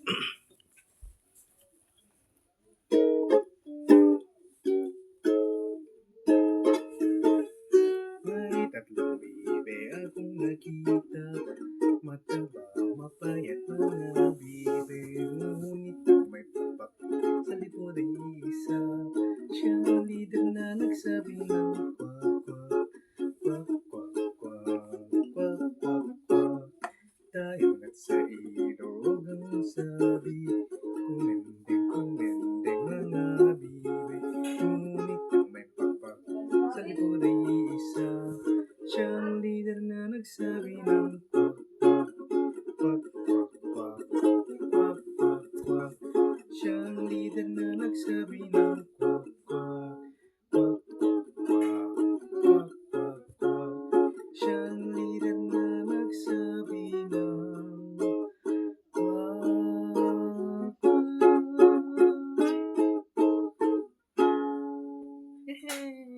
May tatlong bibe akong nakita, mataba, mapayat mga bibe. Ngunit may pakpak sa likod ay isa, siya ang leader na nagsabi ng kwak, kwak, kwak, kwak, kwak, kwak, kwak, kwak. Tayo na't sa ilog ang sabi, kumendeng mga bibe. Ngunit ang may pakpak sa likod ay isa, siya ang leader na nagsabi ng kwak, kwak, kwak, kwak, kwak, kwak, kwak. Siya ang leader na nagsabi ng kwak, kwak, kwak, kwak, kwak, kwak, kwak. Siya ang leader na nagsabi ng kwak, kwak. Yehey!